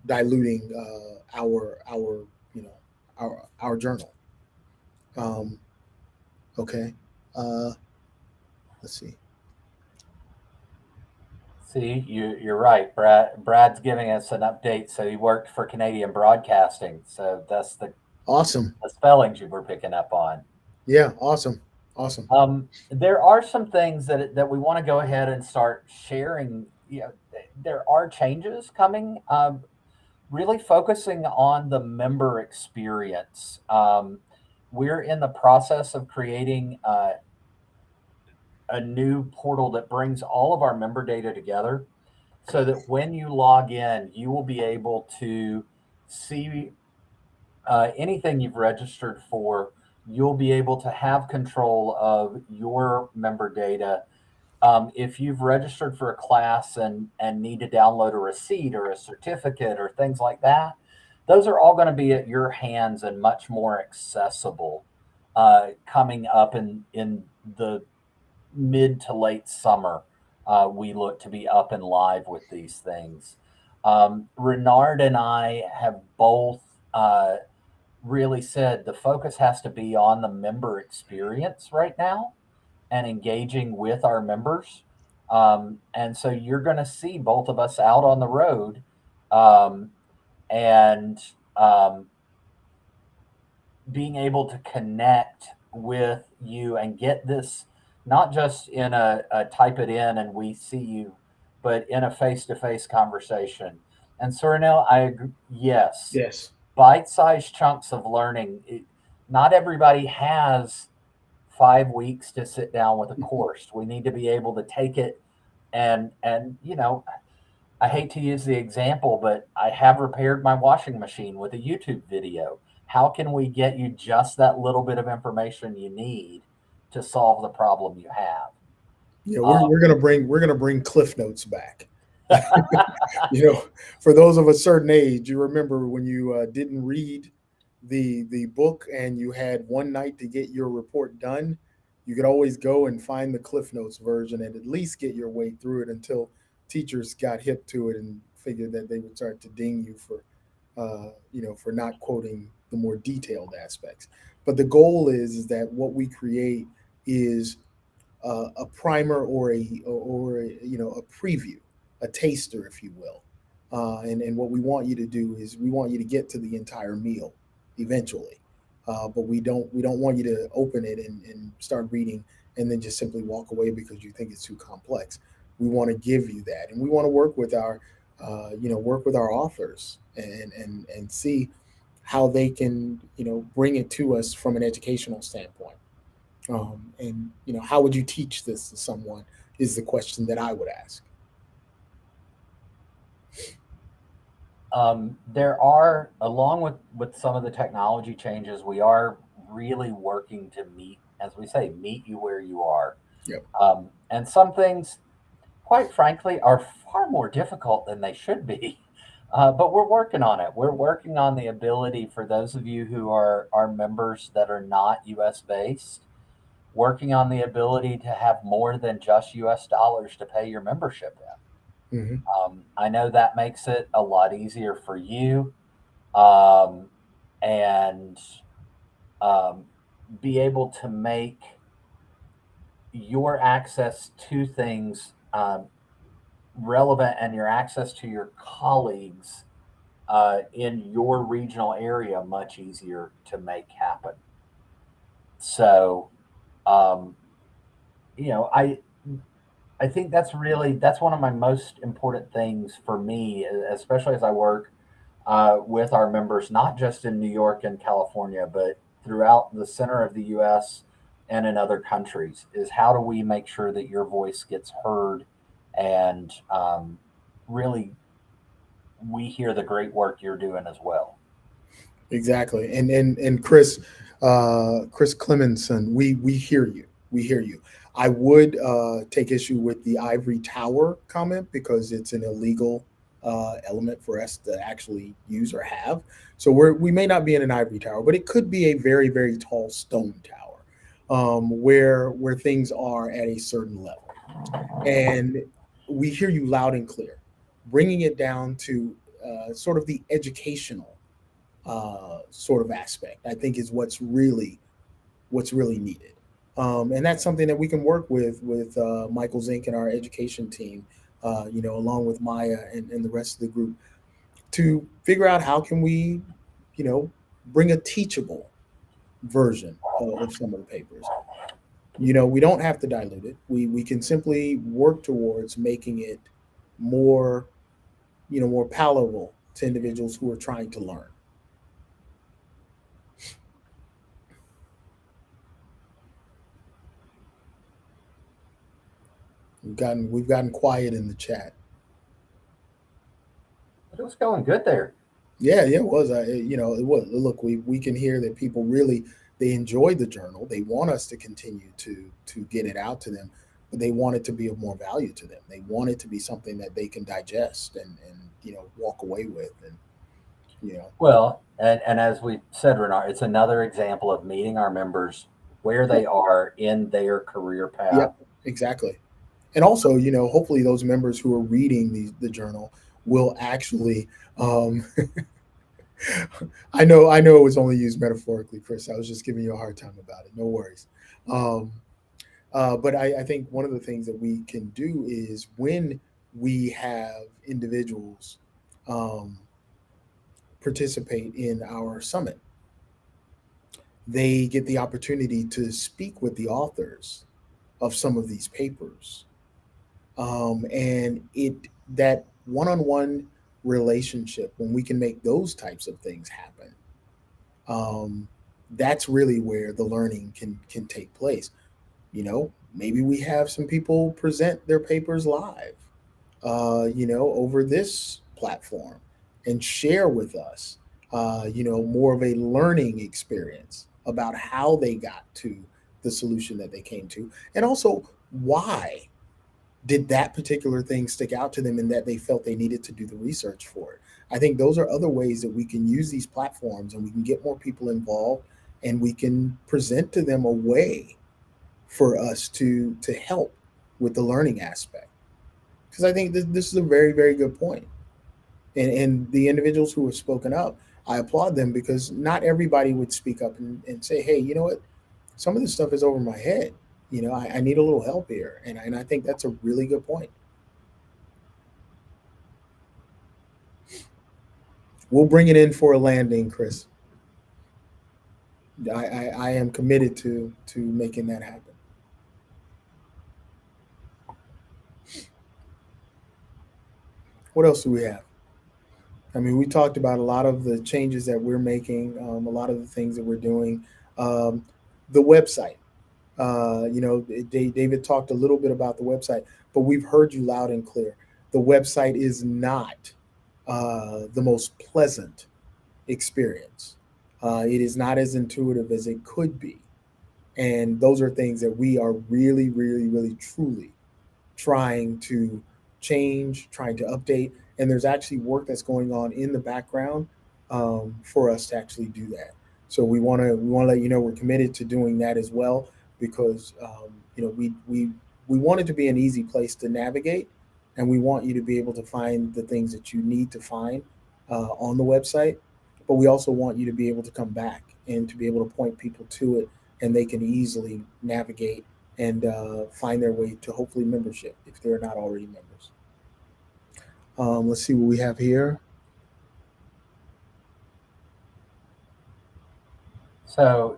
diluting our our journal. Um, okay, uh, let's see. See, you're right. Brad's giving us an update. So he worked for Canadian Broadcasting. So that's Awesome. the spellings you were picking up on. Yeah, awesome. There are some things that we want to go ahead and start sharing. There are changes coming. Really focusing on the member experience. We're in the process of creating a new portal that brings all of our member data together, so that when you log in, you will be able to see anything you've registered for. You'll be able to have control of your member data. If you've registered for a class and need to download a receipt or a certificate or things like that, those are all going to be at your hands and much more accessible coming up in the mid to late summer. We look to be up and live with these things. Renard and I have both really said the focus has to be on the member experience right now and engaging with our members. And so you're going to see both of us out on the road, and being able to connect with you and get this not just in a type it in and we see you, but in a face-to-face conversation. And Sornell, I agree. Yes, bite-sized chunks of learning. Not everybody has 5 weeks to sit down with a course. We need to be able to take it and I hate to use the example, but I have repaired my washing machine with a YouTube video. How can we get you just that little bit of information you need to solve the problem you have? Yeah, we're gonna bring Cliff Notes back. For those of a certain age, you remember when you didn't read the book and you had one night to get your report done. You could always go and find the Cliff Notes version and at least get your way through it until teachers got hip to it and figured that they would start to ding you for not quoting the more detailed aspects. But the goal is that what we create is a primer or a preview, a taster, if you will. And what we want you to do is we want you to get to the entire meal eventually, but we don't want you to open it and start reading and then just simply walk away because you think it's too complex. We want to give you that, and we want to work with our work with our authors and see how they can, bring it to us from an educational standpoint. And how would you teach this to someone is the question that I would ask. There are, along with some of the technology changes, we are really working to meet, as we say, meet you where you are. Yep. And some things, quite frankly, are far more difficult than they should be. But we're working on it. We're working on the ability for those of you who are members that are not US based, working on the ability to have more than just US dollars to pay your membership in. Mm-hmm. I know that makes it a lot easier for you, and be able to make your access to things relevant, and your access to your colleagues in your regional area much easier to make happen. So, um, I think that's one of my most important things for me, especially as I work with our members, not just in New York and California, but throughout the center of the U.S. and in other countries, is how do we make sure that your voice gets heard, and really we hear the great work you're doing as well. Exactly. And Chris Clemenson, we hear you. We hear you. I would take issue with the ivory tower comment, because it's an illegal element for us to actually use or have. So we may not be in an ivory tower, but it could be a very, very tall stone tower, where things are at a certain level. And we hear you loud and clear. Bringing it down to sort of the educational sort of aspect, I think, is what's really needed. And that's something that we can work with Michael Zink and our education team, along with Maya and the rest of the group, to figure out how can we, bring a teachable version of some of the papers. We don't have to dilute it. We can simply work towards making it more, more palatable to individuals who are trying to learn. We've gotten quiet in the chat. But it was going good there. Yeah, it was. It was. Look, we can hear that people really, they enjoy the journal. They want us to continue to get it out to them, but they want it to be of more value to them. They want it to be something that they can digest and walk away with. And Well, and as we said, Renard, it's another example of meeting our members where they are in their career path. Yep, exactly. And also, hopefully those members who are reading the journal will actually, I know it was only used metaphorically, Chris. I was just giving you a hard time about it. No worries. But I think one of the things that we can do is, when we have individuals participate in our summit, they get the opportunity to speak with the authors of some of these papers. And that one-on-one relationship, when we can make those types of things happen, that's really where the learning can take place. Maybe we have some people present their papers live, over this platform, and share with us, more of a learning experience about how they got to the solution that they came to, and also why did that particular thing stick out to them and that they felt they needed to do the research for it. I think those are other ways that we can use these platforms, and we can get more people involved, and we can present to them a way for us to help with the learning aspect. Because I think this is a very, very good point. And the individuals who have spoken up, I applaud them, because not everybody would speak up and say, hey, you know what, some of this stuff is over my head. I need a little help here. And I think that's a really good point. We'll bring it in for a landing, Chris. I am committed to making that happen. What else do we have? I mean, we talked about a lot of the changes that we're making, a lot of the things that we're doing. Um, the website. David talked a little bit about the website, but we've heard you loud and clear. The website is not the most pleasant experience. It is not as intuitive as it could be. And those are things that we are really, really, really, truly trying to change, trying to update. And there's actually work that's going on in the background for us to actually do that. So we want to let you know we're committed to doing that as well, because we want it to be an easy place to navigate, and we want you to be able to find the things that you need to find on the website. But we also want you to be able to come back and to be able to point people to it, and they can easily navigate and find their way to hopefully membership if they're not already members. Let's see what we have here. So,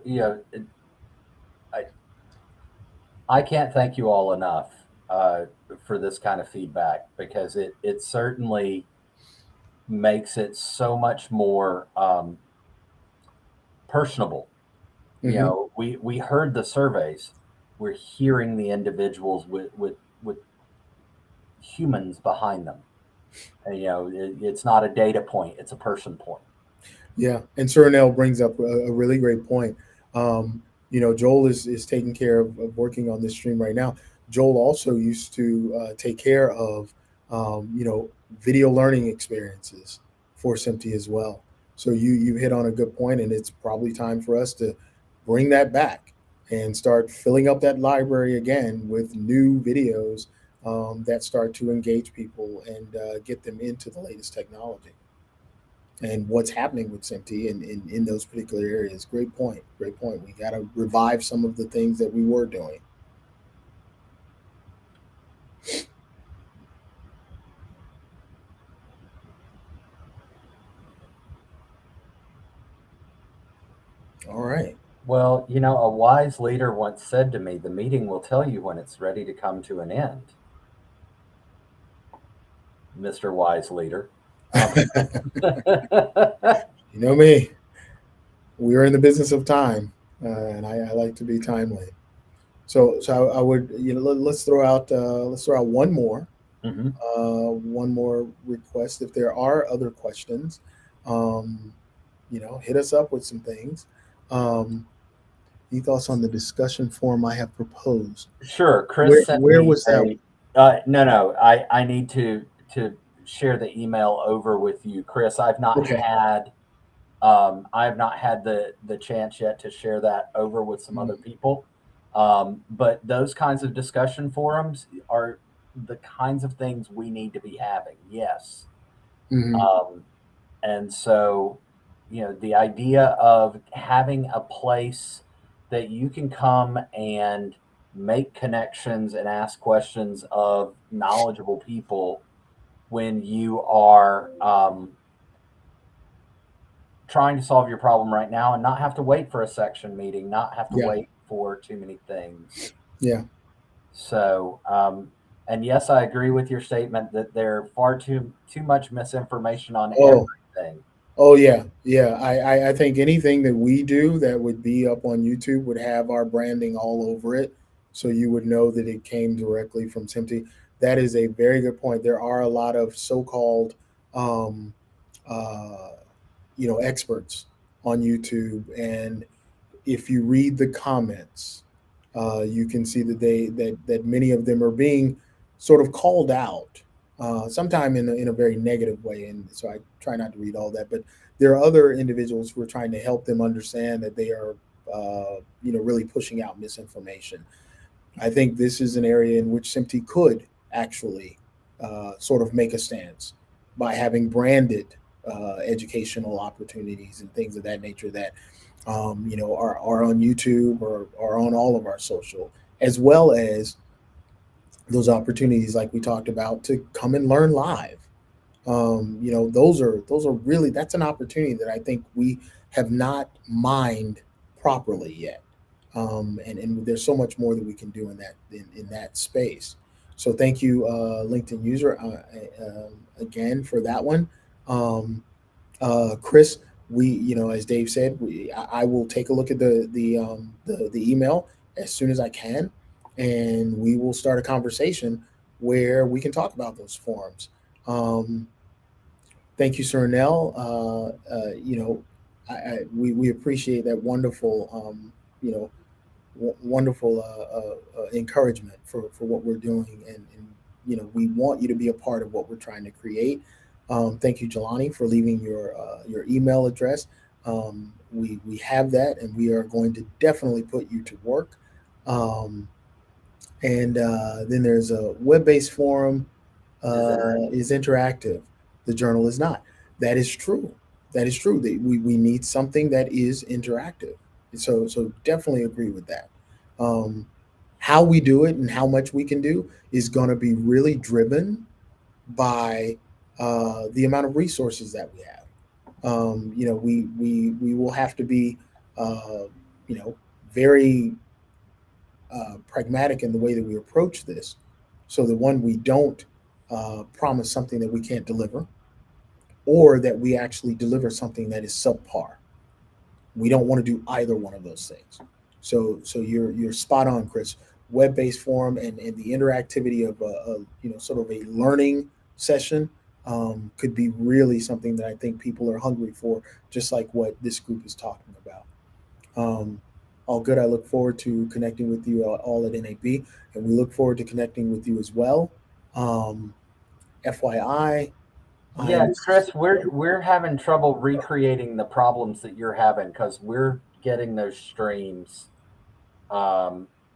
I can't thank you all enough for this kind of feedback, because it certainly makes it so much more personable. Mm-hmm. We heard the surveys. We're hearing the individuals with humans behind them. And, it's not a data point; it's a person point. Yeah, and Surinel brings up a really great point. Joel is taking care of working on this stream right now. Joel also used to take care of, video learning experiences for SMPTE as well. So you hit on a good point, and it's probably time for us to bring that back and start filling up that library again with new videos that start to engage people and get them into the latest technology and what's happening with SMPTE in those particular areas. Great point. Great point. We got to revive some of the things that we were doing. All right. Well, a wise leader once said to me, "The meeting will tell you when it's ready to come to an end." Mr. Wise Leader. You know me. We're in the business of time, and I like to be timely. So I would, let's throw out one more. Mm-hmm. One more request. If there are other questions, hit us up with some things. Any thoughts on the discussion forum I have proposed? Sure. Chris where was that? No. I need to share the email over with you, Chris. I've not had the chance yet to share that over with some other people. But those kinds of discussion forums are the kinds of things we need to be having. Yes. Mm-hmm. And so, the idea of having a place that you can come and make connections and ask questions of knowledgeable people when you are trying to solve your problem right now, and not have to wait for a section meeting, not have to wait for too many things. Yeah. So, and yes, I agree with your statement that there's far too much misinformation on everything. Oh yeah. I think anything that we do that would be up on YouTube would have our branding all over it, so you would know that it came directly from SMPTE. That is a very good point. There are a lot of so-called experts on YouTube, and if you read the comments, you can see that many of them are being sort of called out, sometime in a very negative way. And so I try not to read all that, but there are other individuals who are trying to help them understand that they are, really pushing out misinformation. I think this is an area in which SMPTE could actually sort of make a stance by having branded educational opportunities and things of that nature that are on YouTube or are on all of our social, as well as those opportunities like we talked about to come and learn live. Those are really, that's an opportunity that I think we have not mined properly yet. And there's so much more that we can do in that space. So thank you, LinkedIn user, again for that one. Chris, as Dave said, I will take a look at the email as soon as I can, and we will start a conversation where we can talk about those forums. Thank you, Sir Nell. We appreciate that wonderful, wonderful encouragement for what we're doing, and we want you to be a part of what we're trying to create. Thank you, Jelani, for leaving your email address. We have that, and we are going to definitely put you to work. And then there's a web-based forum is interactive. The journal is not. That is true. That is true. We need something that is interactive. So definitely agree with that. How we do it and how much we can do is going to be really driven by the amount of resources that we have. We will have to be very pragmatic in the way that we approach this, so that one, we don't promise something that we can't deliver, or that we actually deliver something that is subpar. We don't want to do either one of those things. So you're spot on, Chris. Web-based forum and the interactivity of sort of a learning session could be really something that I think people are hungry for, just like what this group is talking about. All good. I look forward to connecting with you all at NAB, and we look forward to connecting with you as well. FYI. Yeah, Chris, we're having trouble recreating the problems that you're having because we're getting those streams.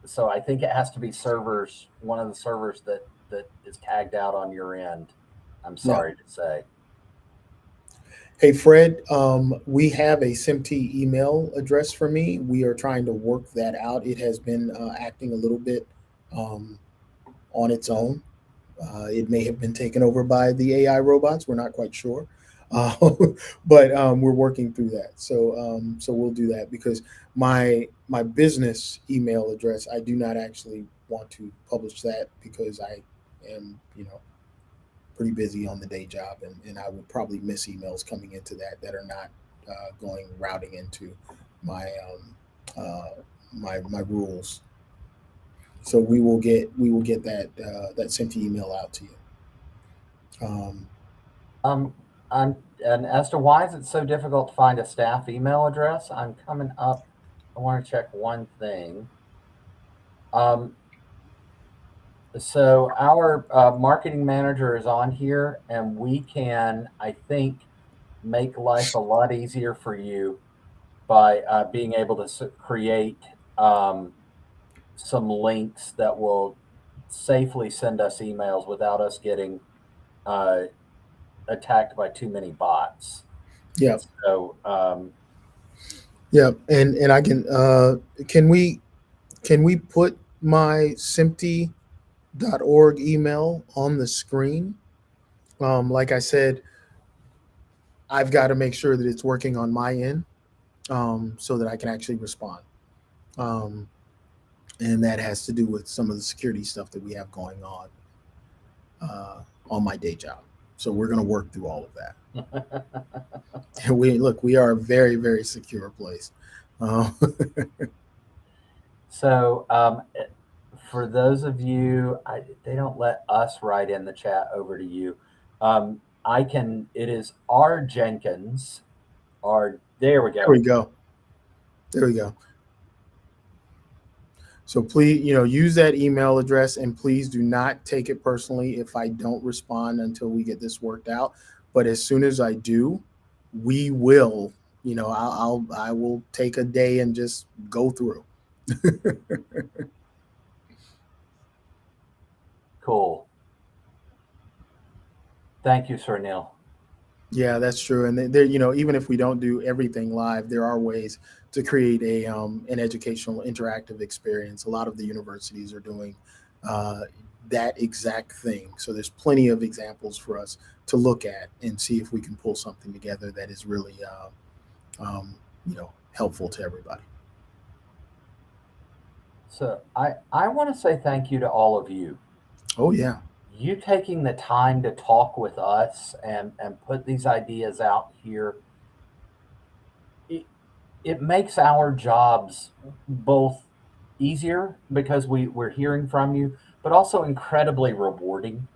So I think it has to be one of the servers that is tagged out on your end. I'm sorry to say. Hey, Fred, we have a SMPTE email address for me. We are trying to work that out. It has been acting a little bit on its own. It may have been taken over by the AI robots. We're not quite sure. But we're working through that. So we'll do that, because my business email address, I do not actually want to publish that, because I am, pretty busy on the day job, and I would probably miss emails coming into that are not routing into my my rules. So we will get that sent email out to you. And as to why is it so difficult to find a staff email address, I'm coming up. I want to check one thing. So our marketing manager is on here, and we can, I think, make life a lot easier for you by being able to create some links that will safely send us emails without us getting attacked by too many bots. Yeah. So yeah, and I can we put my SMPTE.org email on the screen? Like I said, I've got to make sure that it's working on my end, so that I can actually respond. And that has to do with some of the security stuff that we have going on my day job. So we're going to work through all of that. And we are a very, very secure place. So for those of you, they don't let us write in the chat over to you. It is R Jenkins. There we go. There we go. So please, use that email address, and please do not take it personally if I don't respond until we get this worked out. But as soon as I do, we will, I will take a day and just go through. Cool. Thank you, Sir Neil. Yeah, that's true. And there, even if we don't do everything live, there are ways to create an educational interactive experience. A lot of the universities are doing that exact thing. So there's plenty of examples for us to look at and see if we can pull something together that is really, helpful to everybody. So I want to say thank you to all of you. Oh, yeah. You taking the time to talk with us and put these ideas out here, it makes our jobs both easier because we're hearing from you, but also incredibly rewarding.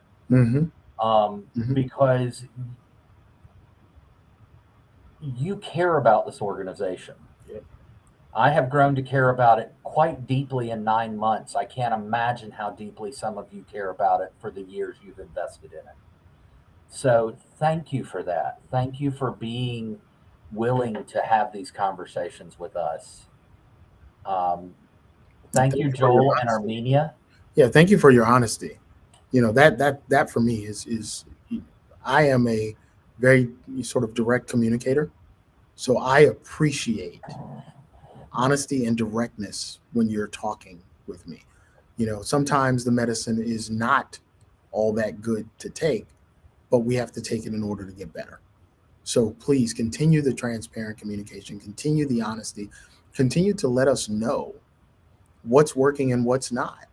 Because you care about this organization. Yep. I have grown to care about it quite deeply in 9 months. I can't imagine how deeply some of you care about it for the years you've invested in it. So thank you for that. Thank you for being willing to have these conversations with us. Thank you, Joel and Armenia. Yeah, thank you for your honesty. You know, that for me is I am a very sort of direct communicator. So I appreciate honesty and directness when you're talking with me. You know, sometimes the medicine is not all that good to take, but we have to take it in order to get better. So please continue the transparent communication, continue the honesty, continue to let us know what's working and what's not.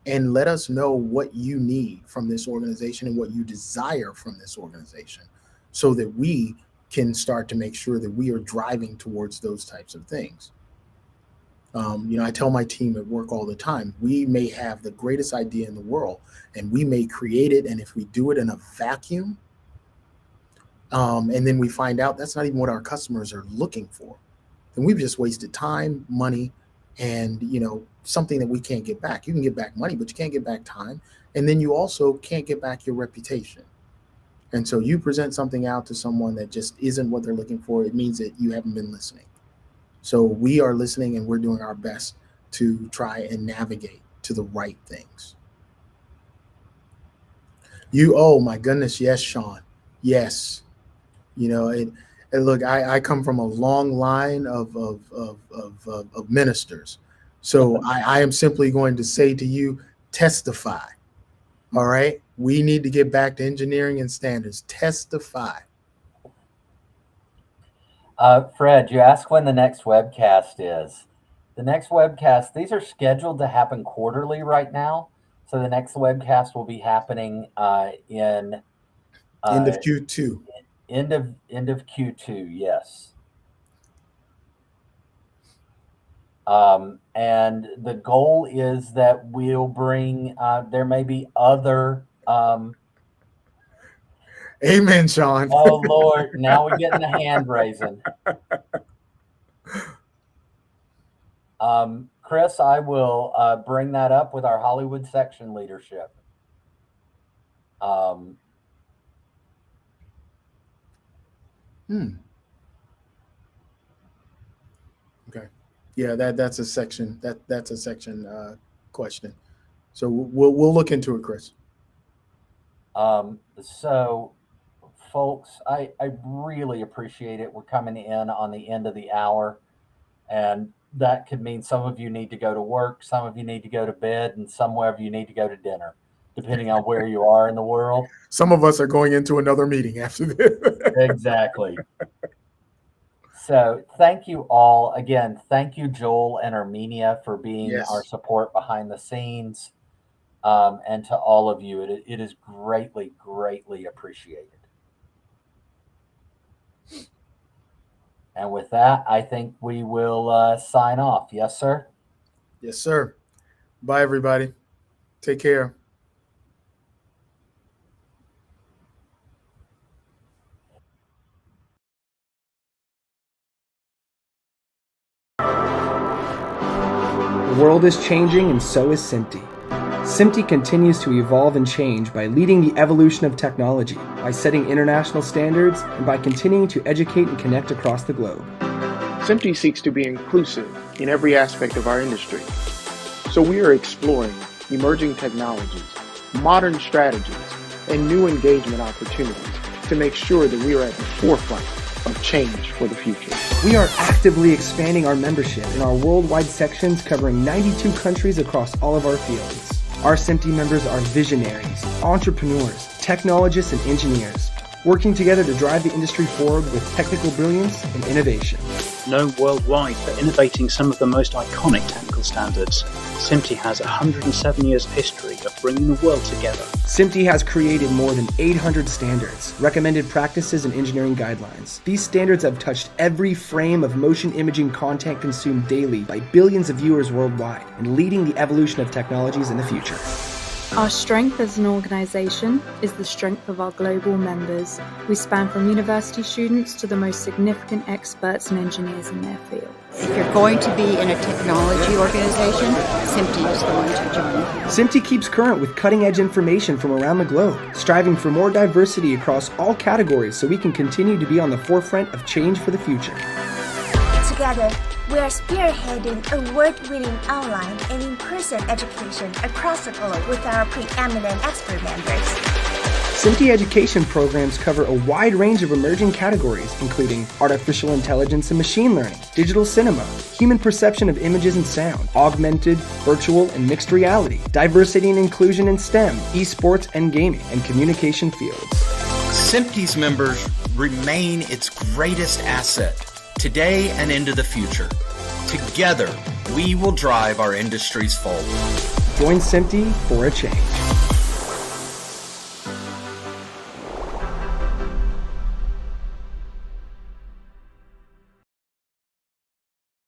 And let us know what you need from this organization and what you desire from this organization so that we can start to make sure that we are driving towards those types of things. You know, I tell my team at work all the time, we may have the greatest idea in the world and we may create it. And if we do it in a vacuum, and then we find out that's not even what our customers are looking for, then we've just wasted time, money, and, you know, something that we can't get back. You can get back money, but you can't get back time. And then you also can't get back your reputation. And so you present something out to someone that just isn't what they're looking for. It means that you haven't been listening. So we are listening and we're doing our best to try and navigate to the right things. Oh my goodness. Yes, Sean. Yes. You know, and look, I come from a long line of ministers. So I am simply going to say to you, testify. All right. We need to get back to engineering and standards. Testify. Fred, you asked when the next webcast is. The next webcast, these are scheduled to happen quarterly right now. So the next webcast will be happening in end of Q2. End of Q2, yes. And the goal is that we'll bring, there may be other. Amen, Sean. Oh, Lord, now we're getting the hand raising. Chris, I will bring that up with our Hollywood section leadership. Okay. Yeah, that's a section. That's a section question. So we'll look into it, Chris. So, folks, I really appreciate it. We're coming in on the end of the hour, and that could mean some of you need to go to work, some of you need to go to bed, and some of you need to go to dinner, depending on where you are in the world. Some of us are going into another meeting after this. Exactly. So thank you all. Again, thank you, Joel and Armenia, for being our support behind the scenes. And to all of you, it is greatly, greatly appreciated. And with that, I think we will sign off. Yes, sir? Yes, sir. Bye, everybody. Take care. The world is changing, and so is SMPTE. SMPTE continues to evolve and change by leading the evolution of technology, by setting international standards, and by continuing to educate and connect across the globe. SMPTE seeks to be inclusive in every aspect of our industry. So we are exploring emerging technologies, modern strategies, and new engagement opportunities to make sure that we are at the forefront of change for the future. We are actively expanding our membership in our worldwide sections covering 92 countries across all of our fields. Our SMPTE members are visionaries, entrepreneurs, technologists, and engineers, working together to drive the industry forward with technical brilliance and innovation. Known worldwide for innovating some of the most iconic technical standards, SMPTE has 107 years of history of bringing the world together. SMPTE has created more than 800 standards, recommended practices, and engineering guidelines. These standards have touched every frame of motion imaging content consumed daily by billions of viewers worldwide and leading the evolution of technologies in the future. Our strength as an organization is the strength of our global members. We span from university students to the most significant experts and engineers in their field. If you're going to be in a technology organization, SMPTE is going to join. SMPTE keeps current with cutting-edge information from around the globe, striving for more diversity across all categories so we can continue to be on the forefront of change for the future. Together, we are spearheading award-winning online and in-person education across the globe with our preeminent expert members. SMPTE education programs cover a wide range of emerging categories, including artificial intelligence and machine learning, digital cinema, human perception of images and sound, augmented, virtual, and mixed reality, diversity and inclusion in STEM, esports and gaming, and communication fields. SMPTE's members remain its greatest asset today and into the future. Together, we will drive our industries forward. Join SMPTE for a change.